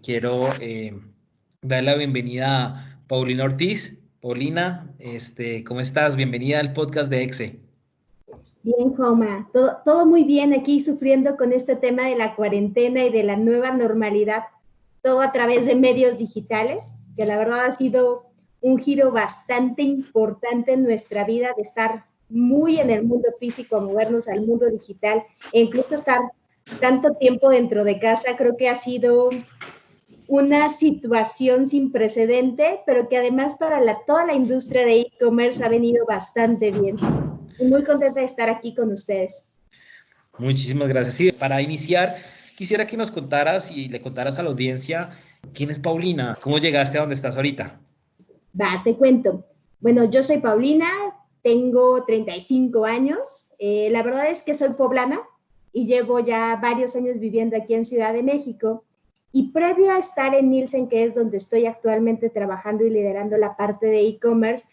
Quiero dar la bienvenida a Paulina Ortiz. Paulina, ¿cómo estás? Bienvenida al podcast de EXE. Bien, Joma, todo muy bien aquí, sufriendo con este tema de la cuarentena y de la nueva normalidad, todo a través de medios digitales, que la verdad ha sido un giro bastante importante en nuestra vida, de estar muy en el mundo físico a movernos al mundo digital e incluso estar tanto tiempo dentro de casa. Creo que ha sido una situación sin precedente, pero que además para toda la industria de e-commerce ha venido bastante bien. Muy contenta de estar aquí con ustedes. Muchísimas gracias. Sí, para iniciar, quisiera que nos contaras y le contaras a la audiencia quién es Paulina, cómo llegaste a donde estás ahorita. Va, te cuento. Bueno, yo soy Paulina, tengo 35 años. La verdad es que soy poblana y llevo ya varios años viviendo aquí en Ciudad de México. Y previo a estar en Nielsen, que es donde estoy actualmente trabajando y liderando la parte de e-commerce,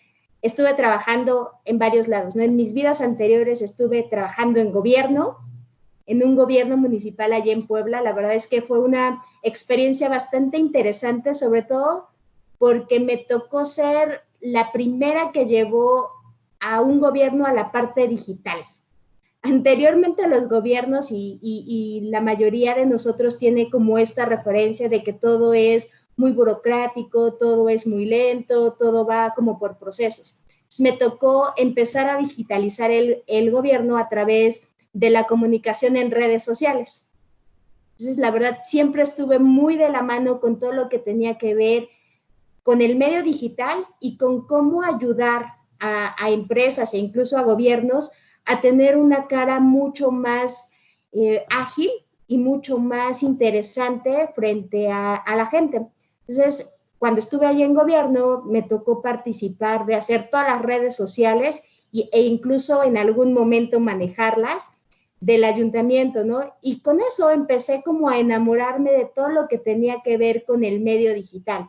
estuve trabajando en varios lados, ¿no? En mis vidas anteriores estuve trabajando en un gobierno municipal allá en Puebla. La verdad es que fue una experiencia bastante interesante, sobre todo porque me tocó ser la primera que llevó a un gobierno a la parte digital. Anteriormente los gobiernos y la mayoría de nosotros tiene como esta referencia de que todo es muy burocrático, todo es muy lento, todo va como por procesos. Entonces, me tocó empezar a digitalizar el gobierno a través de la comunicación en redes sociales. Entonces, la verdad, siempre estuve muy de la mano con todo lo que tenía que ver con el medio digital y con cómo ayudar a empresas e incluso a gobiernos a tener una cara mucho más ágil y mucho más interesante frente a la gente. Entonces, cuando estuve allí en gobierno, me tocó participar de hacer todas las redes sociales e incluso en algún momento manejarlas del ayuntamiento, ¿no? Y con eso empecé como a enamorarme de todo lo que tenía que ver con el medio digital.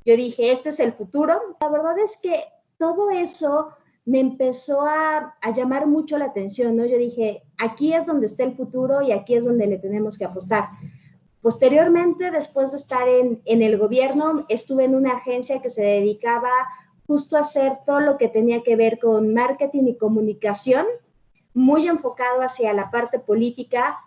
Yo dije, este es el futuro. La verdad es que todo eso me empezó a llamar mucho la atención, ¿no? Yo dije, aquí es donde está el futuro y aquí es donde le tenemos que apostar. Posteriormente, después de estar en el gobierno, estuve en una agencia que se dedicaba justo a hacer todo lo que tenía que ver con marketing y comunicación, muy enfocado hacia la parte política,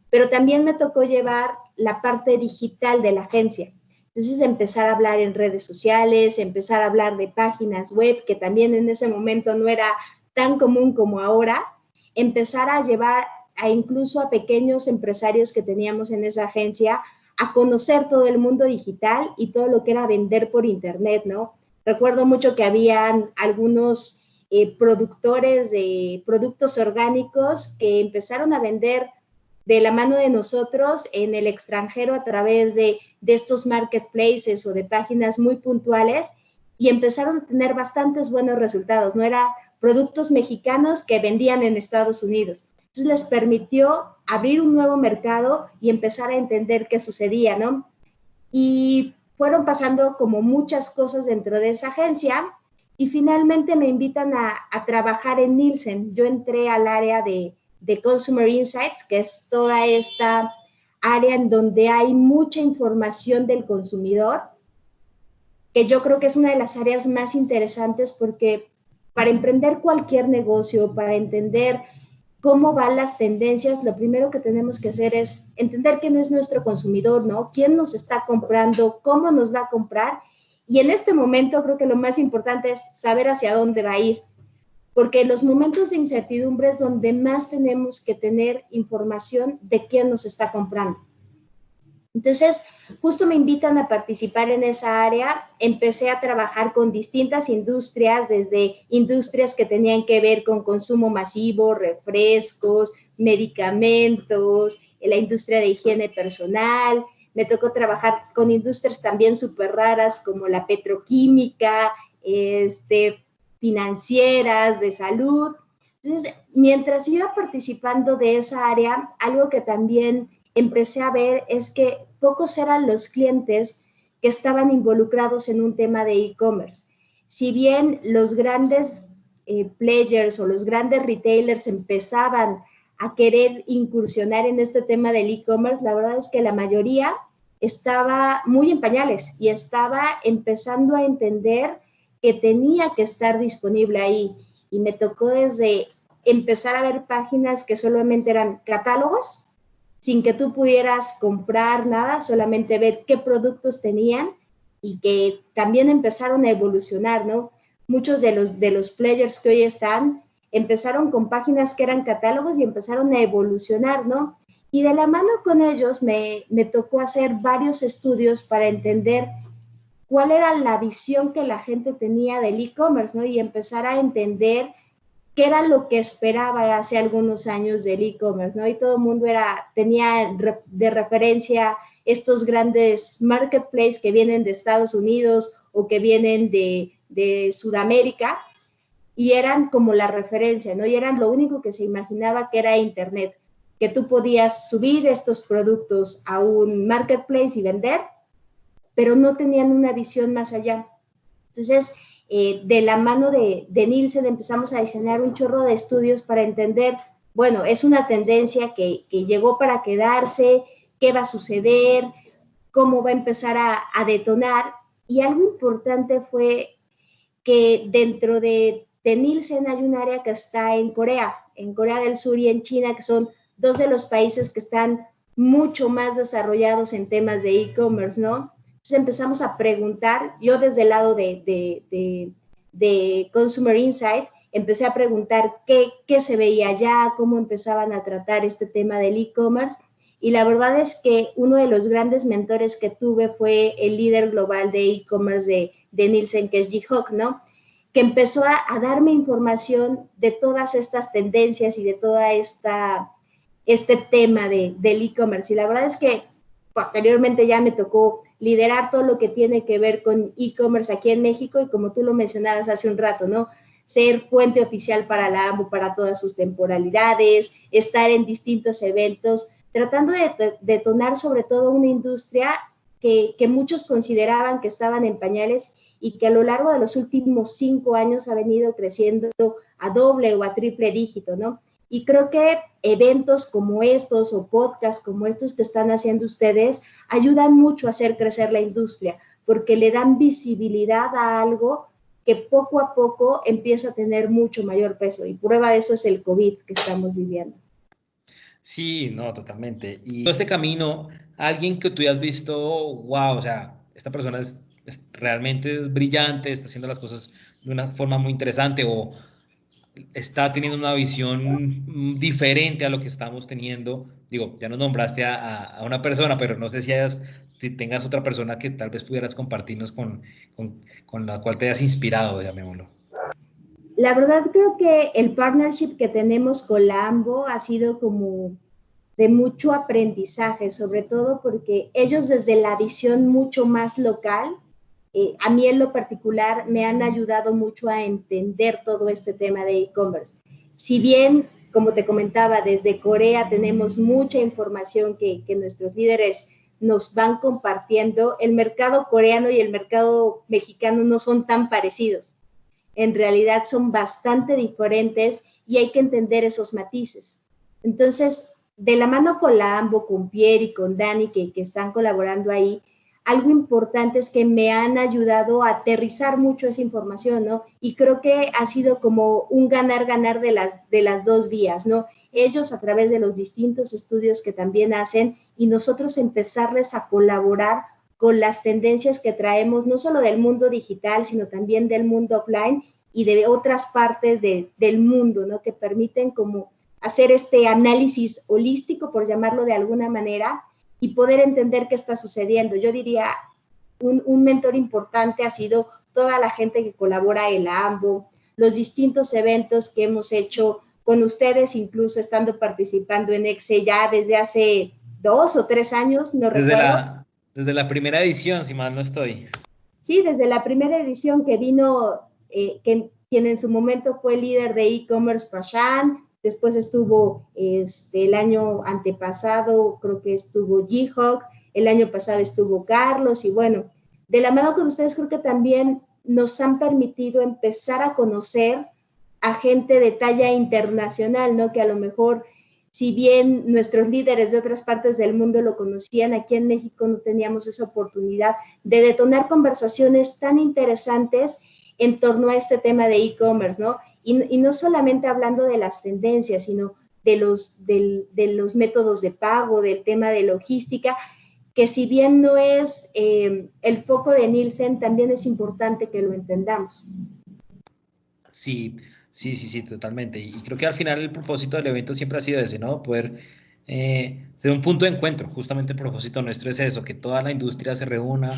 pero también me tocó llevar la parte digital de la agencia. Entonces, empezar a hablar en redes sociales, empezar a hablar de páginas web, que también en ese momento no era tan común como ahora, empezar a llevar a incluso a pequeños empresarios que teníamos en esa agencia a conocer todo el mundo digital y todo lo que era vender por internet, ¿no? Recuerdo mucho que habían algunos productores de productos orgánicos que empezaron a vender de la mano de nosotros en el extranjero a través de estos marketplaces o de páginas muy puntuales y empezaron a tener bastantes buenos resultados, ¿no? Eran productos mexicanos que vendían en Estados Unidos. Entonces les permitió abrir un nuevo mercado y empezar a entender qué sucedía, ¿no? Y fueron pasando como muchas cosas dentro de esa agencia y finalmente me invitan a trabajar en Nielsen. Yo entré al área de Consumer Insights, que es toda esta área en donde hay mucha información del consumidor, que yo creo que es una de las áreas más interesantes porque para emprender cualquier negocio, para entender cómo van las tendencias, lo primero que tenemos que hacer es entender quién es nuestro consumidor, ¿no? ¿Quién nos está comprando? ¿Cómo nos va a comprar? Y en este momento creo que lo más importante es saber hacia dónde va a ir, porque en los momentos de incertidumbre es donde más tenemos que tener información de quién nos está comprando. Entonces, justo me invitan a participar en esa área. Empecé a trabajar con distintas industrias, desde industrias que tenían que ver con consumo masivo, refrescos, medicamentos, la industria de higiene personal. Me tocó trabajar con industrias también súper raras como la petroquímica, financieras, de salud. Entonces, mientras iba participando de esa área, algo que también empecé a ver es que pocos eran los clientes que estaban involucrados en un tema de e-commerce. Si bien los grandes players o los grandes retailers empezaban a querer incursionar en este tema del e-commerce, la verdad es que la mayoría estaba muy en pañales y estaba empezando a entender que tenía que estar disponible ahí. Y me tocó desde empezar a ver páginas que solamente eran catálogos, sin que tú pudieras comprar nada, solamente ver qué productos tenían y que también empezaron a evolucionar, ¿no? Muchos de los players que hoy están empezaron con páginas que eran catálogos y empezaron a evolucionar, ¿no? Y de la mano con ellos me tocó hacer varios estudios para entender cuál era la visión que la gente tenía del e-commerce, ¿no? Y empezar a entender qué era lo que esperaba hace algunos años del e-commerce, ¿no? Y todo el mundo tenía de referencia estos grandes marketplaces que vienen de Estados Unidos o que vienen de Sudamérica y eran como la referencia, ¿no? Y eran lo único que se imaginaba que era Internet, que tú podías subir estos productos a un marketplace y vender, pero no tenían una visión más allá. Entonces, de la mano de Nielsen empezamos a diseñar un chorro de estudios para entender, bueno, es una tendencia que llegó para quedarse, qué va a suceder, cómo va a empezar a detonar. Y algo importante fue que dentro de Nielsen hay un área que está en Corea del Sur y en China, que son dos de los países que están mucho más desarrollados en temas de e-commerce, ¿no? Entonces empezamos a preguntar, yo desde el lado de Consumer Insight, empecé a preguntar qué se veía allá, cómo empezaban a tratar este tema del e-commerce, y la verdad es que uno de los grandes mentores que tuve fue el líder global de e-commerce de Nielsen, que es Ji-Hock, ¿no? Que empezó a darme información de todas estas tendencias y de toda este tema del e-commerce. Y la verdad es que posteriormente ya me tocó liderar todo lo que tiene que ver con e-commerce aquí en México y como tú lo mencionabas hace un rato, ¿no? Ser puente oficial para la AMBO para todas sus temporalidades, estar en distintos eventos, tratando de detonar sobre todo una industria que muchos consideraban que estaban en pañales y que a lo largo de los últimos 5 años ha venido creciendo a doble o a triple dígito, ¿no? Y creo que eventos como estos o podcasts como estos que están haciendo ustedes ayudan mucho a hacer crecer la industria porque le dan visibilidad a algo que poco a poco empieza a tener mucho mayor peso. Y prueba de eso es el COVID que estamos viviendo. Sí, no, totalmente. Y todo este camino, alguien que tú hayas visto, wow, o sea, esta persona realmente brillante, está haciendo las cosas de una forma muy interesante o está teniendo una visión diferente a lo que estamos teniendo. Digo, ya nos nombraste a una persona, pero no sé si tengas otra persona que tal vez pudieras compartirnos con la cual te hayas inspirado, llamémoslo. La verdad creo que el partnership que tenemos con la AMBO ha sido como de mucho aprendizaje, sobre todo porque ellos desde la visión mucho más local, a mí en lo particular me han ayudado mucho a entender todo este tema de e-commerce. Si bien, como te comentaba, desde Corea tenemos mucha información que nuestros líderes nos van compartiendo, el mercado coreano y el mercado mexicano no son tan parecidos. En realidad son bastante diferentes y hay que entender esos matices. Entonces, de la mano con la AMBO, con Pierre y con Dani, que están colaborando ahí, algo importante es que me han ayudado a aterrizar mucho esa información, ¿no? Y creo que ha sido como un ganar-ganar de las dos vías, ¿no? Ellos a través de los distintos estudios que también hacen y nosotros empezarles a colaborar con las tendencias que traemos, no solo del mundo digital, sino también del mundo offline y de otras partes del mundo, ¿no? Que permiten como hacer este análisis holístico, por llamarlo de alguna manera, y poder entender qué está sucediendo. Yo diría, un mentor importante ha sido toda la gente que colabora en la AMBO, los distintos eventos que hemos hecho con ustedes, incluso estando participando en EXE ya desde hace 2 o 3 años, no recuerdo. Desde la primera edición, si mal no estoy. Sí, desde la primera edición que vino, quien en su momento fue líder de e-commerce, Prashant, después estuvo el año antepasado, creo que estuvo Ji-Hock, el año pasado estuvo Carlos, y bueno, de la mano con ustedes creo que también nos han permitido empezar a conocer a gente de talla internacional, ¿no? Que a lo mejor si bien nuestros líderes de otras partes del mundo lo conocían, aquí en México no teníamos esa oportunidad de detonar conversaciones tan interesantes en torno a este tema de e-commerce, ¿no? Y no solamente hablando de las tendencias, sino de los métodos de pago, del tema de logística, que si bien no es el foco de Nielsen, también es importante que lo entendamos. Sí, sí, totalmente. Y creo que al final el propósito del evento siempre ha sido ese, ¿no? Poder ser un punto de encuentro. Justamente el propósito nuestro es eso, que toda la industria se reúna,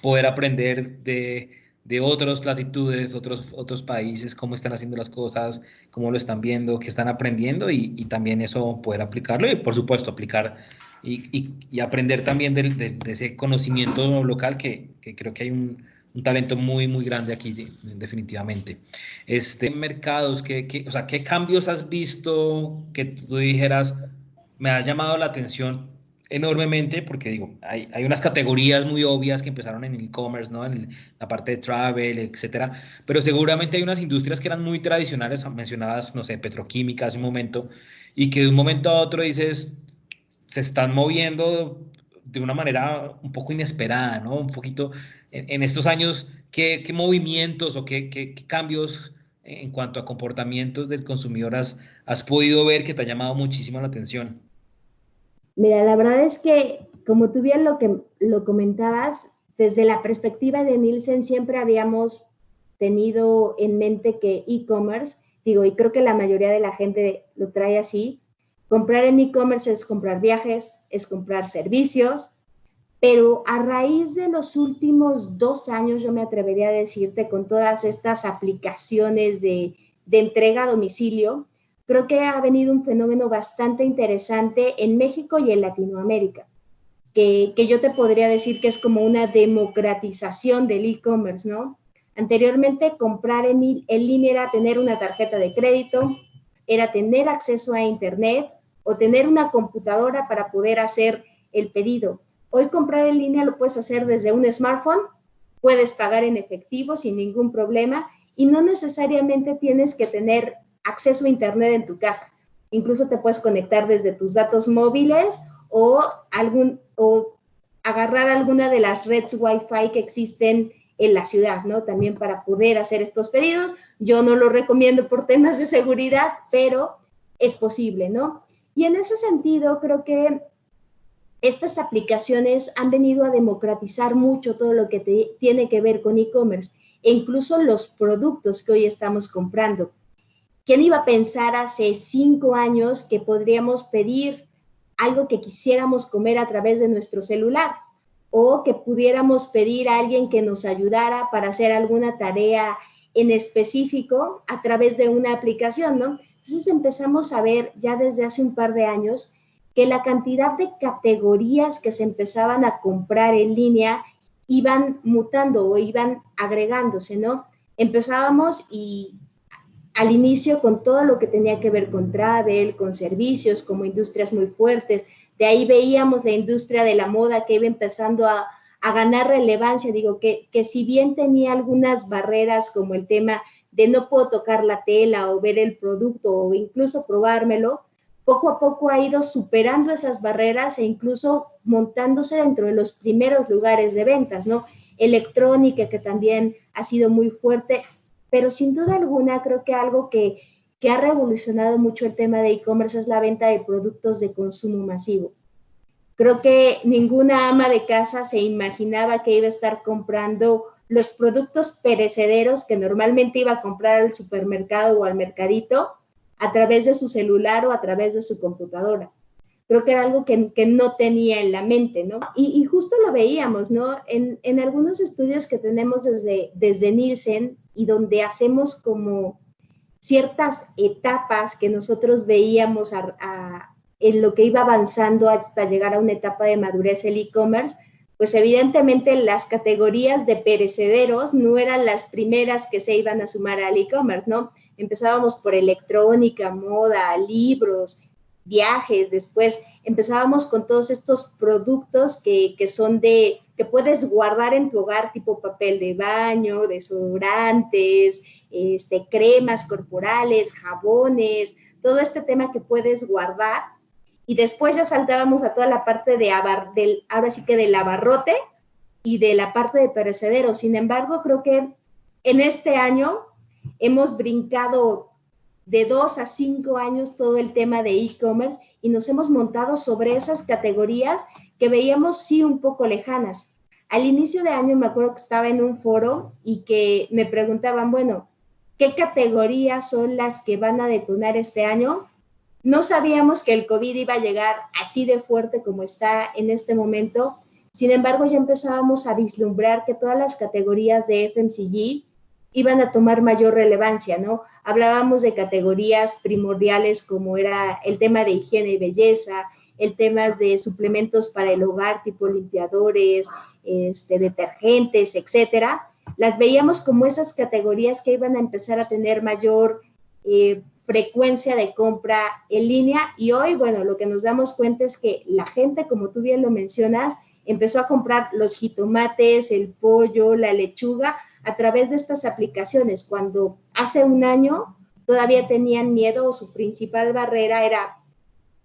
poder aprender de otras latitudes, otros países, cómo están haciendo las cosas, cómo lo están viendo, qué están aprendiendo y también eso poder aplicarlo y por supuesto aplicar y aprender también de ese conocimiento local que creo que hay un talento muy grande aquí, definitivamente. Mercados, o sea, ¿qué cambios has visto que tú dijeras, me has llamado la atención enormemente? Porque digo, hay unas categorías muy obvias que empezaron en el e-commerce, ¿no? En la parte de travel, etcétera, pero seguramente hay unas industrias que eran muy tradicionales, mencionadas, no sé, petroquímicas hace un momento, y que de un momento a otro dices, se están moviendo de una manera un poco inesperada, ¿no? Un poquito en estos años, ¿qué movimientos o qué cambios en cuanto a comportamientos del consumidor has podido ver que te ha llamado muchísimo la atención? Mira, la verdad es que, como tú bien lo comentabas, desde la perspectiva de Nielsen siempre habíamos tenido en mente que e-commerce, digo, y creo que la mayoría de la gente lo trae así, comprar en e-commerce es comprar viajes, es comprar servicios, pero a raíz de los últimos 2 años, yo me atrevería a decirte, con todas estas aplicaciones de entrega a domicilio, creo que ha venido un fenómeno bastante interesante en México y en Latinoamérica, que yo te podría decir que es como una democratización del e-commerce, ¿no? Anteriormente, comprar en línea era tener una tarjeta de crédito, era tener acceso a Internet o tener una computadora para poder hacer el pedido. Hoy comprar en línea lo puedes hacer desde un smartphone, puedes pagar en efectivo sin ningún problema y no necesariamente tienes que tener acceso a Internet en tu casa. Incluso te puedes conectar desde tus datos móviles o agarrar alguna de las redes Wi-Fi que existen en la ciudad, ¿no? También para poder hacer estos pedidos. Yo no lo recomiendo por temas de seguridad, pero es posible, ¿no? Y en ese sentido, creo que estas aplicaciones han venido a democratizar mucho todo lo que tiene que ver con e-commerce e incluso los productos que hoy estamos comprando. ¿Quién iba a pensar hace 5 años que podríamos pedir algo que quisiéramos comer a través de nuestro celular? O que pudiéramos pedir a alguien que nos ayudara para hacer alguna tarea en específico a través de una aplicación, ¿no? Entonces empezamos a ver ya desde hace un par de años que la cantidad de categorías que se empezaban a comprar en línea iban mutando o iban agregándose, ¿no? Empezábamos y al inicio con todo lo que tenía que ver con travel, con servicios, como industrias muy fuertes. De ahí veíamos la industria de la moda que iba empezando a ganar relevancia. Digo, que si bien tenía algunas barreras como el tema de no puedo tocar la tela o ver el producto o incluso probármelo, poco a poco ha ido superando esas barreras e incluso montándose dentro de los primeros lugares de ventas, ¿no? Electrónica, que también ha sido muy fuerte, pero sin duda alguna creo que algo que ha revolucionado mucho el tema de e-commerce es la venta de productos de consumo masivo. Creo que ninguna ama de casa se imaginaba que iba a estar comprando los productos perecederos que normalmente iba a comprar al supermercado o al mercadito a través de su celular o a través de su computadora. Creo que era algo que no tenía en la mente, ¿no? Y justo lo veíamos, ¿no? En algunos estudios que tenemos desde Nielsen y donde hacemos como ciertas etapas que nosotros veíamos en lo que iba avanzando hasta llegar a una etapa de madurez el e-commerce, pues evidentemente las categorías de perecederos no eran las primeras que se iban a sumar al e-commerce, ¿no? Empezábamos por electrónica, moda, libros, viajes, después empezábamos con todos estos productos que son de que puedes guardar en tu hogar, tipo papel de baño, desodorantes, cremas corporales, jabones, todo este tema que puedes guardar. Y después ya saltábamos a toda la parte ahora sí que del abarrote y de la parte de perecederos. Sin embargo, creo que en este año hemos brincado de 2 a 5 años todo el tema de e-commerce y nos hemos montado sobre esas categorías que veíamos sí un poco lejanas. Al inicio de año me acuerdo que estaba en un foro y que me preguntaban, bueno, ¿qué categorías son las que van a detonar este año? No sabíamos que el COVID iba a llegar así de fuerte como está en este momento. Sin embargo, ya empezábamos a vislumbrar que todas las categorías de FMCG iban a tomar mayor relevancia, ¿no? Hablábamos de categorías primordiales como era el tema de higiene y belleza, el tema de suplementos para el hogar, tipo limpiadores, detergentes, etcétera. Las veíamos como esas categorías que iban a empezar a tener mayor frecuencia de compra en línea y hoy, bueno, lo que nos damos cuenta es que la gente, como tú bien lo mencionas, empezó a comprar los jitomates, el pollo, la lechuga a través de estas aplicaciones, cuando hace un año todavía tenían miedo o su principal barrera era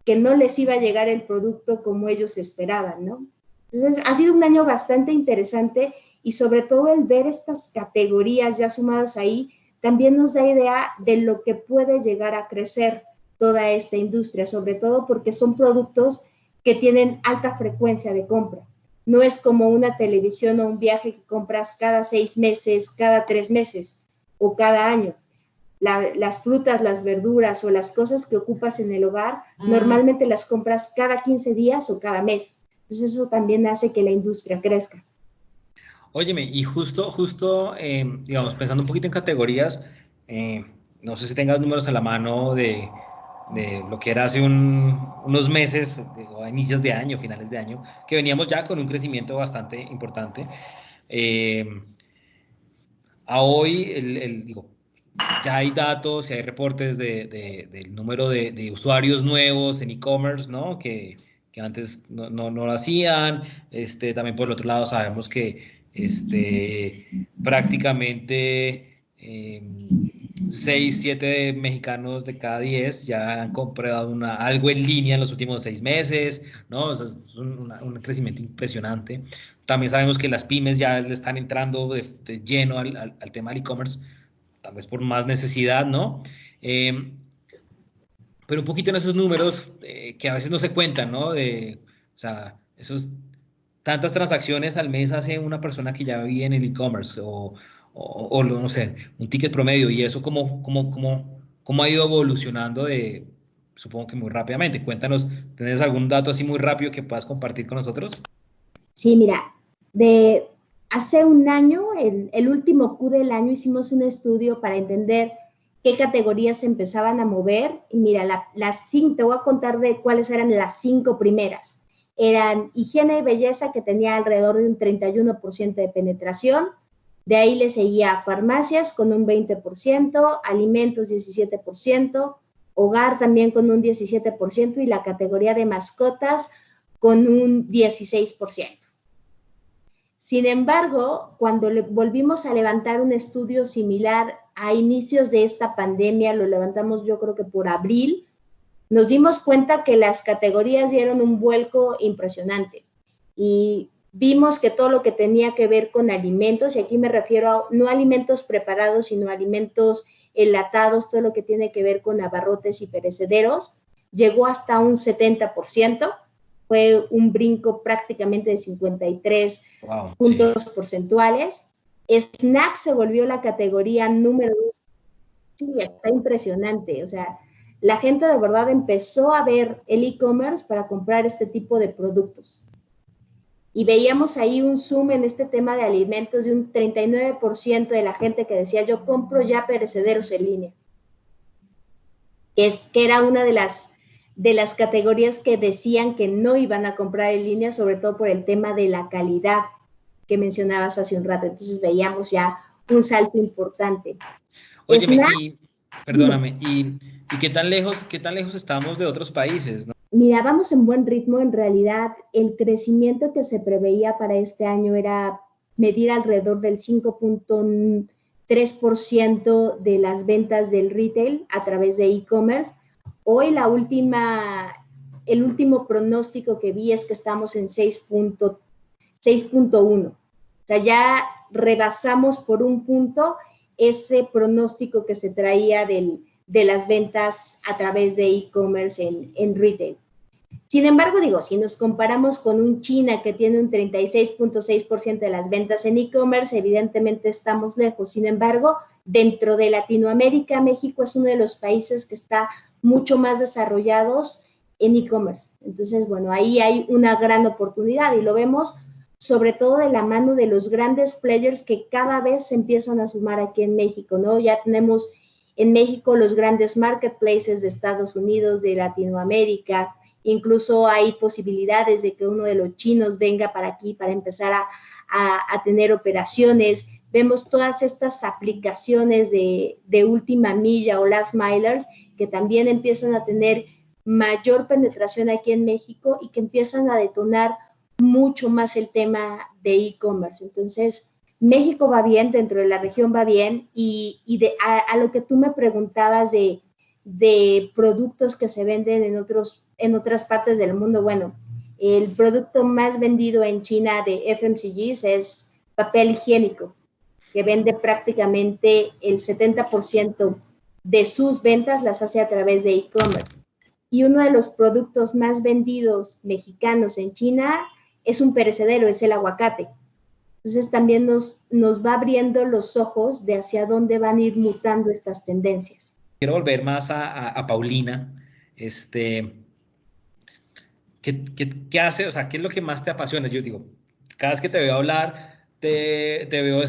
que no les iba a llegar el producto como ellos esperaban, ¿no? Entonces, ha sido un año bastante interesante y sobre todo el ver estas categorías ya sumadas ahí, también nos da idea de lo que puede llegar a crecer toda esta industria, sobre todo porque son productos que tienen alta frecuencia de compra. No es como una televisión o un viaje que compras cada 6 meses, cada 3 meses o cada año. Las frutas, las verduras o las cosas que ocupas en el hogar, normalmente las compras cada 15 días o cada mes. Entonces eso también hace que la industria crezca. Óyeme, y justo, digamos, pensando un poquito en categorías, no sé si tengas números a la mano de lo que era hace unos meses, o a inicios de año, finales de año, que veníamos ya con un crecimiento bastante importante. Eh, a hoy, digo, ya hay datos y hay reportes del número de usuarios nuevos en e-commerce, ¿no? Que antes no lo hacían. También por el otro lado sabemos que prácticamente 6, 7 mexicanos de cada 10 ya han comprado algo en línea en los últimos 6 meses, ¿no? Eso es un crecimiento impresionante. También sabemos que las pymes ya le están entrando de lleno al tema del e-commerce, tal vez por más necesidad, ¿no? Eh, pero un poquito en esos números que a veces no se cuentan, ¿no? O sea, esos tantas transacciones al mes hace una persona que ya vive en el e-commerce o no sé, un ticket promedio y eso cómo ha ido evolucionando supongo que muy rápidamente. Cuéntanos, ¿tienes algún dato así muy rápido que puedas compartir con nosotros? Sí, mira, de hace un año, el último Q del año, hicimos un estudio para entender qué categorías se empezaban a mover. Y mira, te voy a contar de cuáles eran las 5 primeras. Eran higiene y belleza, que tenía alrededor de un 31% de penetración. De ahí le seguía farmacias con un 20%, alimentos 17%, hogar también con un 17% y la categoría de mascotas con un 16%. Sin embargo, cuando volvimos a levantar un estudio similar a inicios de esta pandemia, lo levantamos yo creo que por abril, nos dimos cuenta que las categorías dieron un vuelco impresionante y vimos que todo lo que tenía que ver con alimentos, y aquí me refiero a no alimentos preparados, sino alimentos enlatados, todo lo que tiene que ver con abarrotes y perecederos, llegó hasta un 70%. Fue un brinco prácticamente de 53 puntos porcentuales. Snack se volvió la categoría número 2. Sí, está impresionante. O sea, la gente de verdad empezó a ver el e-commerce para comprar este tipo de productos. Y veíamos ahí un zoom en este tema de alimentos de un 39% de la gente que decía, yo compro ya perecederos en línea. Que era una de las categorías que decían que no iban a comprar en línea, sobre todo por el tema de la calidad que mencionabas hace un rato. Entonces veíamos ya un salto importante. Óyeme, perdóname, ¿y qué tan lejos estamos de otros países, ¿no? Mira, vamos en buen ritmo. En realidad, el crecimiento que se preveía para este año era medir alrededor del 5.3% de las ventas del retail a través de e-commerce. Hoy el último pronóstico que vi es que estamos en 6.1. O sea, ya rebasamos por un punto ese pronóstico que se traía de las ventas a través de e-commerce en retail. Sin embargo, digo, si nos comparamos con un China que tiene un 36.6% de las ventas en e-commerce, evidentemente estamos lejos. Sin embargo, dentro de Latinoamérica, México es uno de los países que está mucho más desarrollados en e-commerce. Entonces, bueno, ahí hay una gran oportunidad y lo vemos sobre todo de la mano de los grandes players que cada vez se empiezan a sumar aquí en México, ¿no? Ya tenemos en México los grandes marketplaces de Estados Unidos, de Latinoamérica, incluso hay posibilidades de que uno de los chinos venga para aquí para empezar a tener operaciones. Vemos todas estas aplicaciones de última milla o last milers que también empiezan a tener mayor penetración aquí en México y que empiezan a detonar mucho más el tema de e-commerce. Entonces, México va bien, dentro de la región va bien, y a lo que tú me preguntabas de productos que se venden en otras partes del mundo, bueno, el producto más vendido en China de FMCGs es papel higiénico, que vende prácticamente el 70% de sus ventas las hace a través de e-commerce. Y uno de los productos más vendidos mexicanos en China es un perecedero, es el aguacate. Entonces también nos va abriendo los ojos de hacia dónde van a ir mutando estas tendencias. Quiero volver más a Paulina. ¿Qué hace? O sea, ¿qué es lo que más te apasiona? Yo digo, cada vez que te veo hablar, te veo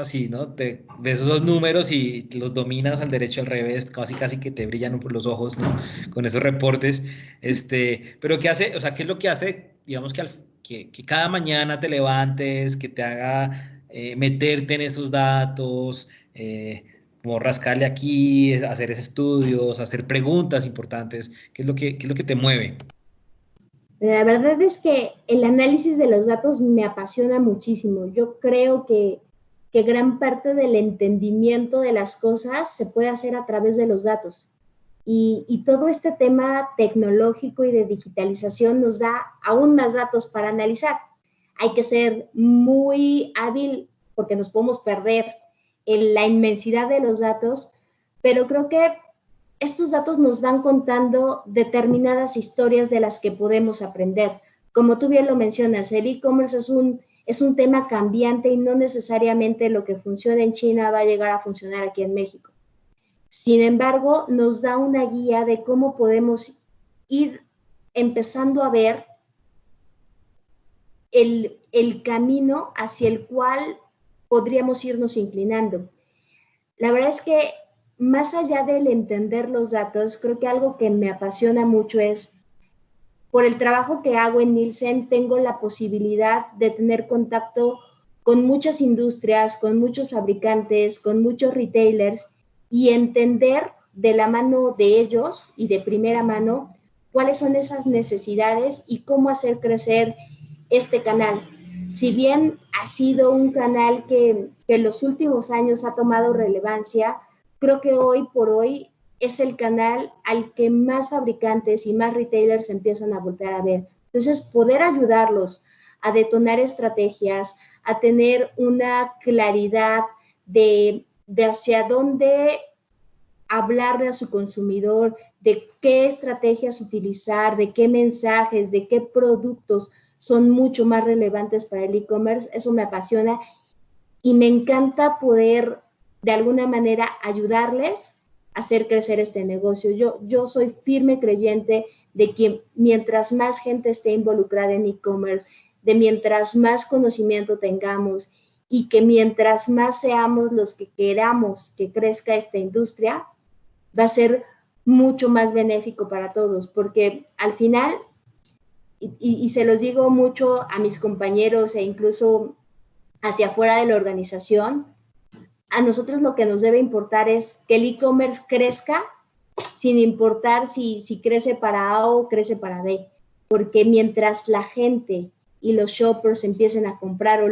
sí, ¿no? Te ves esos números y los dominas al derecho al revés, casi que te brillan por los ojos, ¿no? Con esos reportes. Pero ¿qué hace? O sea, ¿qué es lo que hace, digamos, que cada mañana te levantes, que te haga meterte en esos datos, como rascarle aquí, hacer esos estudios, hacer preguntas importantes? ¿Qué es lo que te mueve? La verdad es que el análisis de los datos me apasiona muchísimo. Yo creo que gran parte del entendimiento de las cosas se puede hacer a través de los datos. Y todo este tema tecnológico y de digitalización nos da aún más datos para analizar. Hay que ser muy hábil porque nos podemos perder en la inmensidad de los datos, pero creo que estos datos nos van contando determinadas historias de las que podemos aprender. Como tú bien lo mencionas, el e-commerce es un tema cambiante y no necesariamente lo que funciona en China va a llegar a funcionar aquí en México. Sin embargo, nos da una guía de cómo podemos ir empezando a ver el camino hacia el cual podríamos irnos inclinando. La verdad es que más allá del entender los datos, creo que algo que me apasiona mucho es, por el trabajo que hago en Nielsen, tengo la posibilidad de tener contacto con muchas industrias, con muchos fabricantes, con muchos retailers y entender de la mano de ellos y de primera mano cuáles son esas necesidades y cómo hacer crecer este canal. Si bien ha sido un canal que en los últimos años ha tomado relevancia, creo que hoy por hoy es el canal al que más fabricantes y más retailers empiezan a voltear a ver. Entonces, poder ayudarlos a detonar estrategias, a tener una claridad de hacia dónde hablarle a su consumidor, de qué estrategias utilizar, de qué mensajes, de qué productos son mucho más relevantes para el e-commerce, eso me apasiona y me encanta poder de alguna manera ayudarles a hacer crecer este negocio. Yo soy firme creyente de que mientras más gente esté involucrada en e-commerce, de mientras más conocimiento tengamos y que mientras más seamos los que queramos que crezca esta industria, va a ser mucho más benéfico para todos, porque al final, y se los digo mucho a mis compañeros e incluso hacia afuera de la organización, a nosotros lo que nos debe importar es que el e-commerce crezca sin importar si crece para A o crece para B, porque mientras la gente y los shoppers empiecen a comprar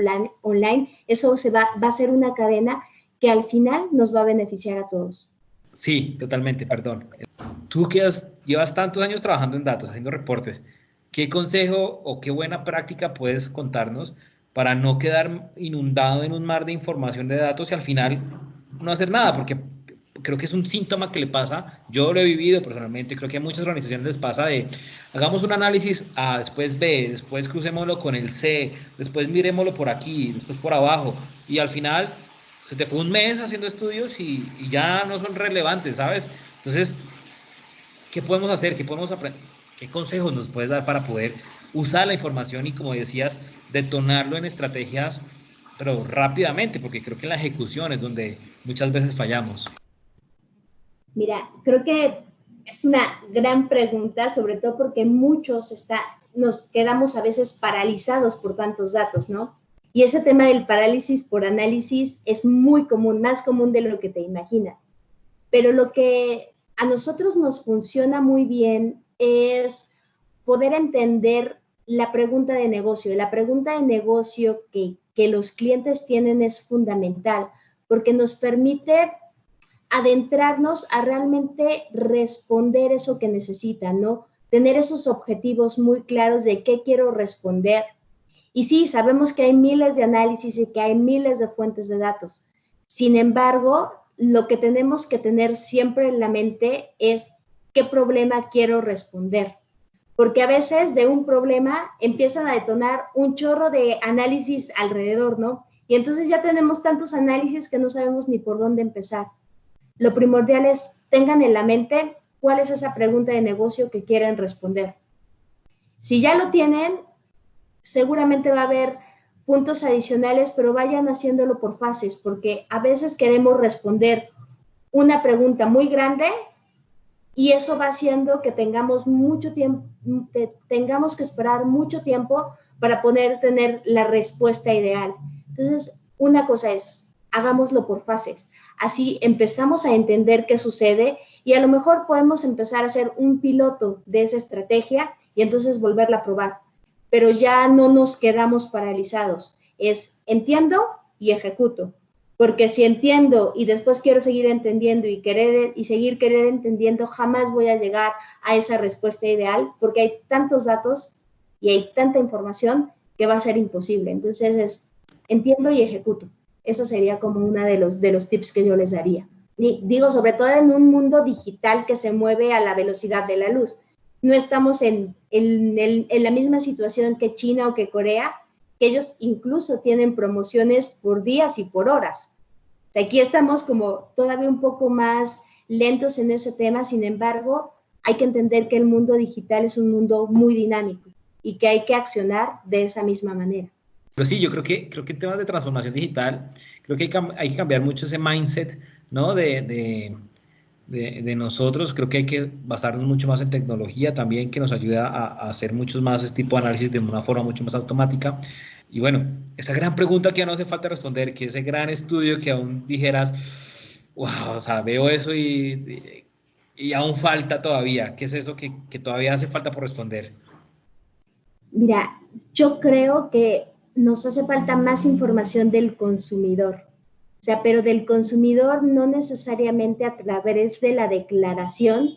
online, eso va a ser una cadena que al final nos va a beneficiar a todos. Sí, totalmente, perdón. Tú llevas tantos años trabajando en datos, haciendo reportes, ¿qué consejo o qué buena práctica puedes contarnos para no quedar inundado en un mar de información de datos y al final no hacer nada? Porque creo que es un síntoma que le pasa, yo lo he vivido personalmente, creo que a muchas organizaciones les pasa de, hagamos un análisis A, después B, después crucémoslo con el C, después miremoslo por aquí, después por abajo, y al final se te fue un mes haciendo estudios y ya no son relevantes, ¿sabes? Entonces, ¿qué podemos hacer? ¿Qué podemos aprender? ¿Qué consejos nos puedes dar para poder usar la información y, como decías, detonarlo en estrategias, pero rápidamente? Porque creo que en la ejecución es donde muchas veces fallamos. Mira, creo que es una gran pregunta, sobre todo porque nos quedamos a veces paralizados por tantos datos, ¿no? Y ese tema del parálisis por análisis es muy común, más común de lo que te imaginas. Pero lo que a nosotros nos funciona muy bien es poder entender la pregunta de negocio. La pregunta de negocio que los clientes tienen es fundamental porque nos permite adentrarnos a realmente responder eso que necesitan, ¿no? Tener esos objetivos muy claros de qué quiero responder. Y sí, sabemos que hay miles de análisis y que hay miles de fuentes de datos. Sin embargo, lo que tenemos que tener siempre en la mente es qué problema quiero responder. Porque a veces de un problema empiezan a detonar un chorro de análisis alrededor, ¿no? Y entonces ya tenemos tantos análisis que no sabemos ni por dónde empezar. Lo primordial es tengan en la mente cuál es esa pregunta de negocio que quieren responder. Si ya lo tienen, seguramente va a haber puntos adicionales, pero vayan haciéndolo por fases, porque a veces queremos responder una pregunta muy grande y eso va haciendo que tengamos mucho tiempo, tengamos que esperar mucho tiempo para poder tener la respuesta ideal. Entonces, una cosa es, hagámoslo por fases. Así empezamos a entender qué sucede y a lo mejor podemos empezar a hacer un piloto de esa estrategia y entonces volverla a probar. Pero ya no nos quedamos paralizados. Es entiendo y ejecuto. Porque si entiendo y después quiero seguir entendiendo y seguir querer entendiendo, jamás voy a llegar a esa respuesta ideal porque hay tantos datos y hay tanta información que va a ser imposible. Entonces entiendo y ejecuto. Eso sería como uno de los tips que yo les daría. Y digo, sobre todo en un mundo digital que se mueve a la velocidad de la luz. No estamos en la misma situación que China o que Corea, que ellos incluso tienen promociones por días y por horas. Aquí estamos como todavía un poco más lentos en ese tema, sin embargo, hay que entender que el mundo digital es un mundo muy dinámico y que hay que accionar de esa misma manera. Pero sí, yo creo que en temas de transformación digital, creo que hay que cambiar mucho ese mindset, ¿no? De nosotros. Creo que hay que basarnos mucho más en tecnología también, que nos ayuda a hacer muchos más este tipo de análisis de una forma mucho más automática. Y bueno, esa gran pregunta que ya no hace falta responder, que ese gran estudio que aún dijeras, wow, o sea, veo eso y aún falta todavía. ¿Qué es eso que todavía hace falta por responder? Mira, yo creo que nos hace falta más información del consumidor. O sea, pero del consumidor no necesariamente a través de la declaración,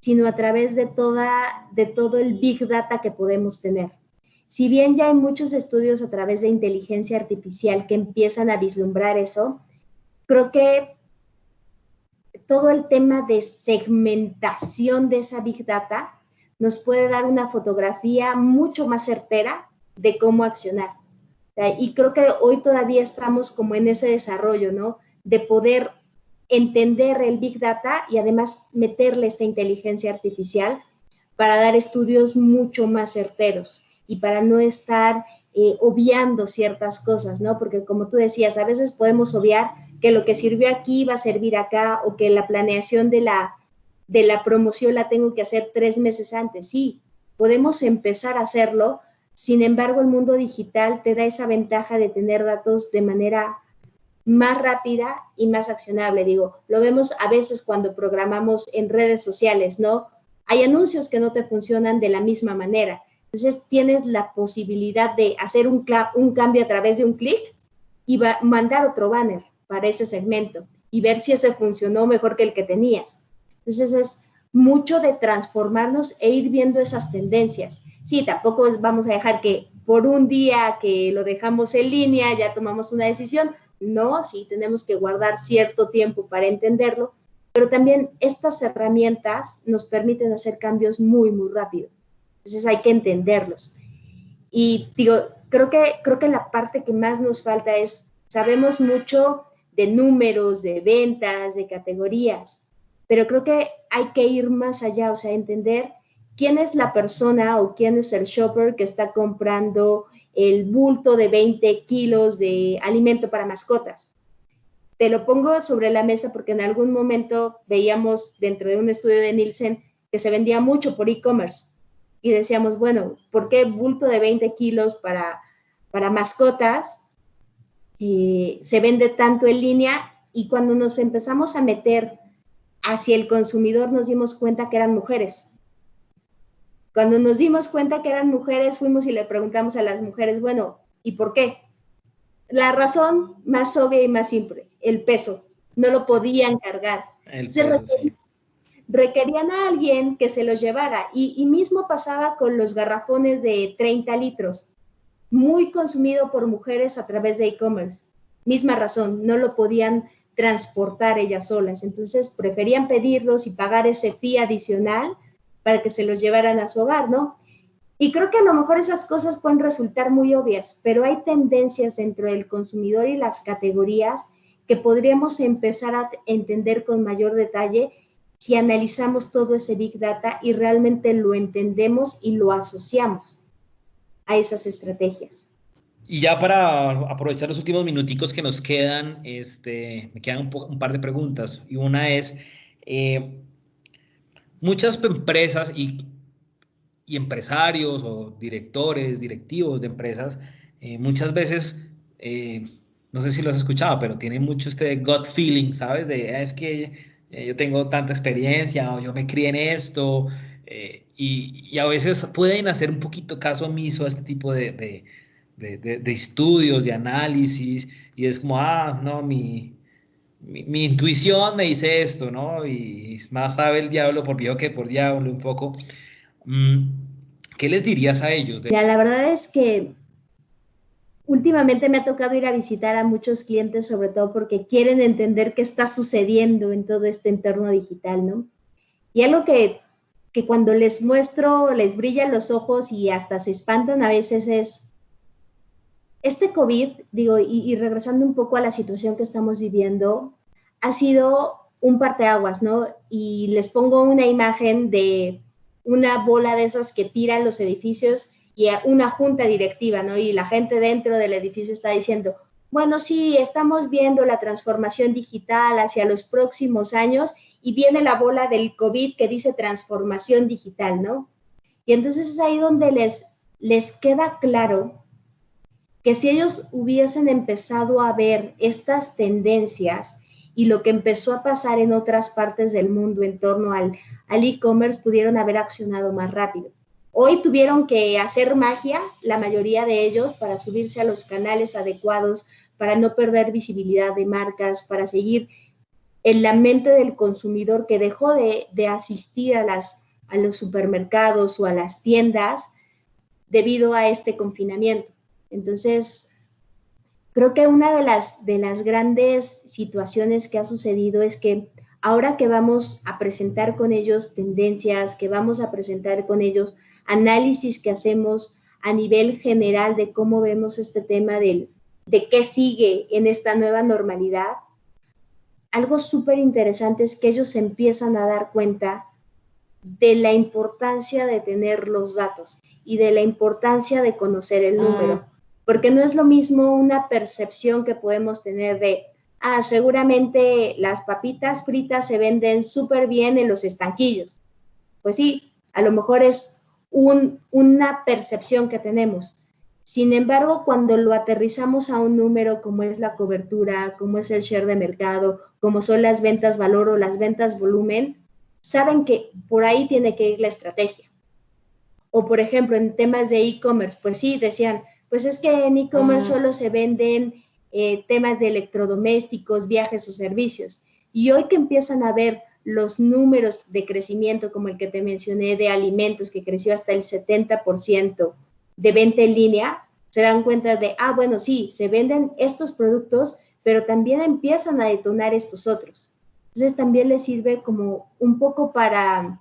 sino a través de todo el big data que podemos tener. Si bien ya hay muchos estudios a través de inteligencia artificial que empiezan a vislumbrar eso, creo que todo el tema de segmentación de esa big data nos puede dar una fotografía mucho más certera de cómo accionar. Y creo que hoy todavía estamos como en ese desarrollo, ¿no? De poder entender el Big Data y además meterle esta inteligencia artificial para dar estudios mucho más certeros y para no estar obviando ciertas cosas, ¿no? Porque como tú decías, a veces podemos obviar que lo que sirvió aquí va a servir acá o que la planeación de la promoción la tengo que hacer 3 meses antes. Sí, podemos empezar a hacerlo. Sin embargo, el mundo digital te da esa ventaja de tener datos de manera más rápida y más accionable. Digo, lo vemos a veces cuando programamos en redes sociales, ¿no? Hay anuncios que no te funcionan de la misma manera. Entonces, tienes la posibilidad de hacer un cambio a través de un clic y mandar otro banner para ese segmento y ver si ese funcionó mejor que el que tenías. Entonces, es mucho de transformarnos e ir viendo esas tendencias. Sí, tampoco vamos a dejar que por un día que lo dejamos en línea ya tomamos una decisión. No, sí tenemos que guardar cierto tiempo para entenderlo, pero también estas herramientas nos permiten hacer cambios muy, muy rápido. Entonces hay que entenderlos. Y digo, creo que la parte que más nos falta es, sabemos mucho de números, de ventas, de categorías, pero creo que hay que ir más allá, o sea, entender quién es la persona o quién es el shopper que está comprando el bulto de 20 kilos de alimento para mascotas. Te lo pongo sobre la mesa porque en algún momento veíamos dentro de un estudio de Nielsen que se vendía mucho por e-commerce y decíamos, bueno, ¿por qué bulto de 20 kilos para mascotas se vende tanto en línea? Y cuando nos empezamos a meter hacia el consumidor nos dimos cuenta que eran mujeres. Cuando nos dimos cuenta que eran mujeres, fuimos y le preguntamos a las mujeres, bueno, ¿y por qué? La razón más obvia y más simple, el peso. No lo podían cargar. El peso, sí. Requerían a alguien que se los llevara. Y mismo pasaba con los garrafones de 30 litros, muy consumido por mujeres a través de e-commerce. Misma razón, no lo podían transportar ellas solas. Entonces preferían pedirlos y pagar ese fee adicional para que se los llevaran a su hogar, ¿no? Y creo que a lo mejor esas cosas pueden resultar muy obvias, pero hay tendencias dentro del consumidor y las categorías que podríamos empezar a entender con mayor detalle si analizamos todo ese Big Data y realmente lo entendemos y lo asociamos a esas estrategias. Y ya para aprovechar los últimos minuticos que nos quedan, me quedan un par de preguntas. Y una es, muchas empresas y empresarios o directores, directivos de empresas, muchas veces, no sé si lo has escuchado, pero tienen mucho este gut feeling, ¿sabes? Es que yo tengo tanta experiencia o yo me crié en esto, y a veces pueden hacer un poquito caso omiso a este tipo de estudios, de análisis, y es como, no, mi intuición me dice esto, ¿no? Y más sabe el diablo por viejo que por diablo, un poco. ¿Qué les dirías a ellos? Ya, la verdad es que últimamente me ha tocado ir a visitar a muchos clientes, sobre todo porque quieren entender qué está sucediendo en todo este entorno digital, ¿no? Y algo que cuando les muestro, les brillan los ojos y hasta se espantan a veces es, este COVID, digo, y regresando un poco a la situación que estamos viviendo, ha sido un parteaguas, ¿no? Y les pongo una imagen de una bola de esas que tiran los edificios y una junta directiva, ¿no? Y la gente dentro del edificio está diciendo, bueno, sí, estamos viendo la transformación digital hacia los próximos años y viene la bola del COVID que dice transformación digital, ¿no? Y entonces es ahí donde les queda claro que si ellos hubiesen empezado a ver estas tendencias y lo que empezó a pasar en otras partes del mundo en torno al e-commerce, pudieron haber accionado más rápido. Hoy tuvieron que hacer magia, la mayoría de ellos, para subirse a los canales adecuados, para no perder visibilidad de marcas, para seguir en la mente del consumidor que dejó de asistir a los supermercados o a las tiendas debido a este confinamiento. Entonces, creo que una de las grandes situaciones que ha sucedido es que ahora que vamos a presentar con ellos tendencias, que vamos a presentar con ellos análisis que hacemos a nivel general de cómo vemos este tema de qué sigue en esta nueva normalidad, algo súper interesante es que ellos empiezan a dar cuenta de la importancia de tener los datos y de la importancia de conocer el número, porque no es lo mismo una percepción que podemos tener de, seguramente las papitas fritas se venden súper bien en los estanquillos. Pues sí, a lo mejor es una percepción que tenemos, Sin embargo, cuando lo aterrizamos a un número como es la cobertura, como es el share de mercado, como son las ventas valor o las ventas volumen, saben que por ahí tiene que ir la estrategia. O por ejemplo, en temas de e-commerce, pues sí, decían, pues es que en e-commerce solo se venden temas de electrodomésticos, viajes o servicios. Y hoy que empiezan a ver los números de crecimiento, como el que te mencioné de alimentos, que creció hasta el 70% de venta en línea, se dan cuenta de, bueno, sí, se venden estos productos, pero también empiezan a detonar estos otros. Entonces también les sirve como un poco para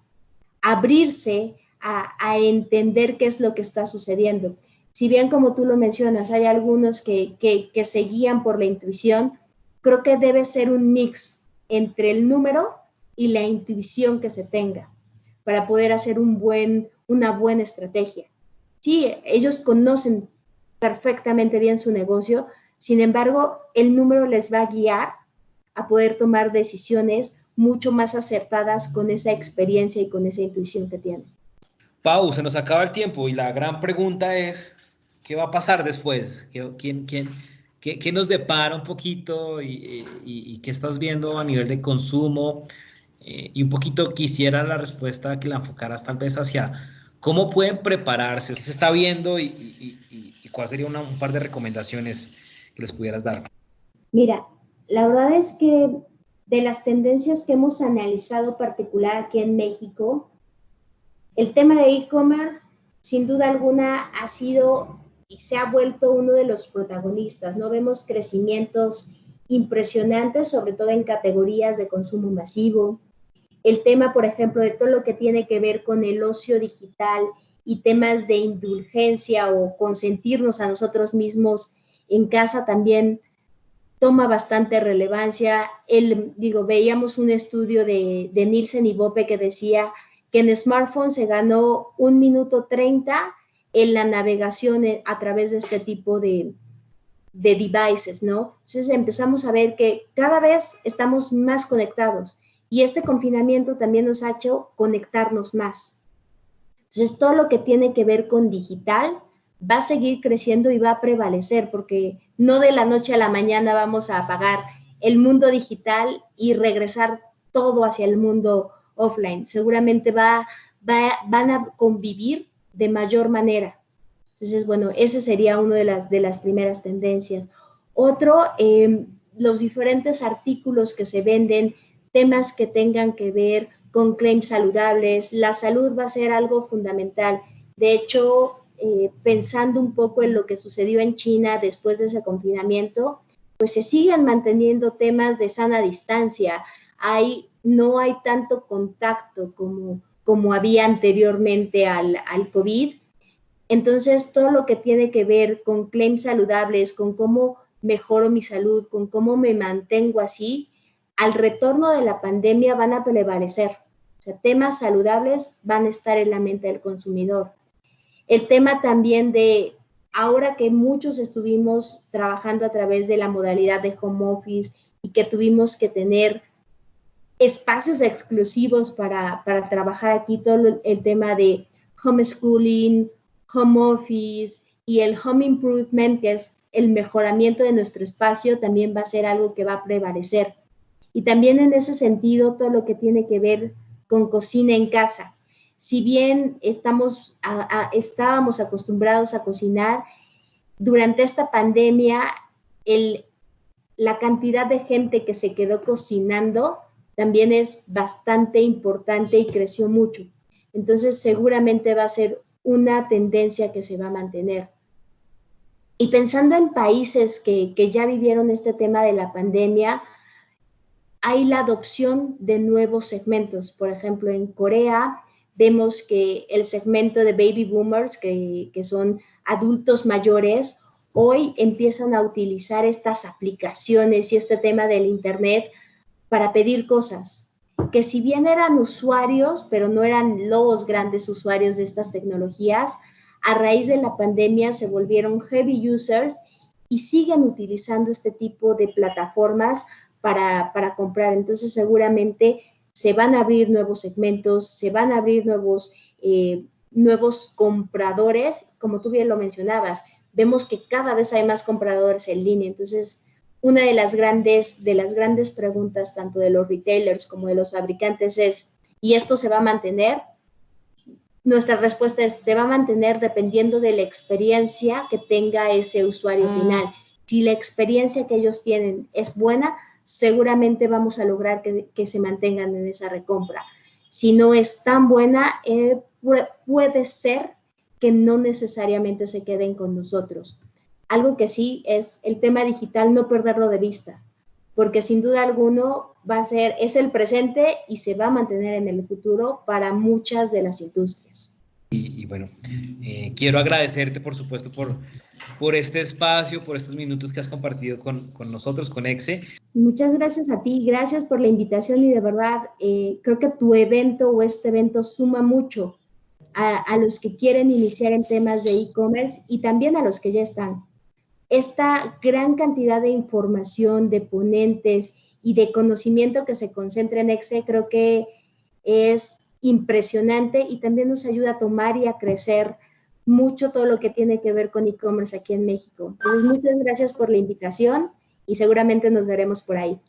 abrirse a entender qué es lo que está sucediendo. Si bien, como tú lo mencionas, hay algunos que se guían por la intuición, creo que debe ser un mix entre el número y la intuición que se tenga para poder hacer una buena estrategia. Sí, ellos conocen perfectamente bien su negocio, sin embargo, el número les va a guiar a poder tomar decisiones mucho más acertadas con esa experiencia y con esa intuición que tienen. Pau, se nos acaba el tiempo y la gran pregunta es, ¿qué va a pasar después? ¿Qué nos depara un poquito y qué estás viendo a nivel de consumo? Y un poquito quisiera la respuesta que la enfocaras tal vez hacia cómo pueden prepararse, qué se está viendo y cuál sería un par de recomendaciones que les pudieras dar. Mira, la verdad es que de las tendencias que hemos analizado particular aquí en México, el tema de e-commerce, sin duda alguna, ha sido y se ha vuelto uno de los protagonistas, ¿no? Vemos crecimientos impresionantes, sobre todo en categorías de consumo masivo. El tema, por ejemplo, de todo lo que tiene que ver con el ocio digital y temas de indulgencia o consentirnos a nosotros mismos en casa también toma bastante relevancia. Veíamos un estudio de Nielsen y Bope que decía que en smartphone se ganó 1 minuto 30 en la navegación a través de este tipo de devices, ¿no? Entonces empezamos a ver que cada vez estamos más conectados y este confinamiento también nos ha hecho conectarnos más. Entonces todo lo que tiene que ver con digital va a seguir creciendo y va a prevalecer porque no de la noche a la mañana vamos a apagar el mundo digital y regresar todo hacia el mundo offline. Seguramente van a convivir de mayor manera. Entonces, bueno, ese sería una de las primeras tendencias. Otro, los diferentes artículos que se venden, temas que tengan que ver con claims saludables. La salud va a ser algo fundamental. De hecho, pensando un poco en lo que sucedió en China después de ese confinamiento, pues se siguen manteniendo temas de sana distancia. No hay tanto contacto como había anteriormente al COVID. Entonces, todo lo que tiene que ver con claims saludables, con cómo mejoro mi salud, con cómo me mantengo así, al retorno de la pandemia van a prevalecer. O sea, temas saludables van a estar en la mente del consumidor. El tema también de, ahora que muchos estuvimos trabajando a través de la modalidad de home office y que tuvimos que tener espacios exclusivos para trabajar aquí, todo el tema de homeschooling, home office y el home improvement, que es el mejoramiento de nuestro espacio, también va a ser algo que va a prevalecer. Y también en ese sentido, todo lo que tiene que ver con cocina en casa. Si bien estábamos acostumbrados a cocinar, durante esta pandemia, la cantidad de gente que se quedó cocinando también es bastante importante y creció mucho. Entonces, seguramente va a ser una tendencia que se va a mantener. Y pensando en países que ya vivieron este tema de la pandemia, hay la adopción de nuevos segmentos. Por ejemplo, en Corea vemos que el segmento de baby boomers, que son adultos mayores, hoy empiezan a utilizar estas aplicaciones y este tema del Internet para pedir cosas, que si bien eran usuarios, pero no eran los grandes usuarios de estas tecnologías, a raíz de la pandemia se volvieron heavy users y siguen utilizando este tipo de plataformas para comprar. Entonces, seguramente se van a abrir nuevos segmentos, se van a abrir nuevos compradores, como tú bien lo mencionabas, vemos que cada vez hay más compradores en línea. Entonces, una de las grandes preguntas, tanto de los retailers como de los fabricantes, es, ¿y esto se va a mantener? Nuestra respuesta es, se va a mantener dependiendo de la experiencia que tenga ese usuario final. Si la experiencia que ellos tienen es buena, seguramente vamos a lograr que se mantengan en esa recompra. Si no es tan buena, puede ser que no necesariamente se queden con nosotros. Algo que sí es el tema digital, no perderlo de vista, porque sin duda alguno es el presente y se va a mantener en el futuro para muchas de las industrias. Y bueno, quiero agradecerte, por supuesto, por este espacio, por estos minutos que has compartido con nosotros, con EXE. Muchas gracias a ti, gracias por la invitación y de verdad creo que tu evento o este evento suma mucho a los que quieren iniciar en temas de e-commerce y también a los que ya están. Esta gran cantidad de información, de ponentes y de conocimiento que se concentra en EXE creo que es impresionante y también nos ayuda a tomar y a crecer mucho todo lo que tiene que ver con e-commerce aquí en México. Entonces, muchas gracias por la invitación y seguramente nos veremos por ahí.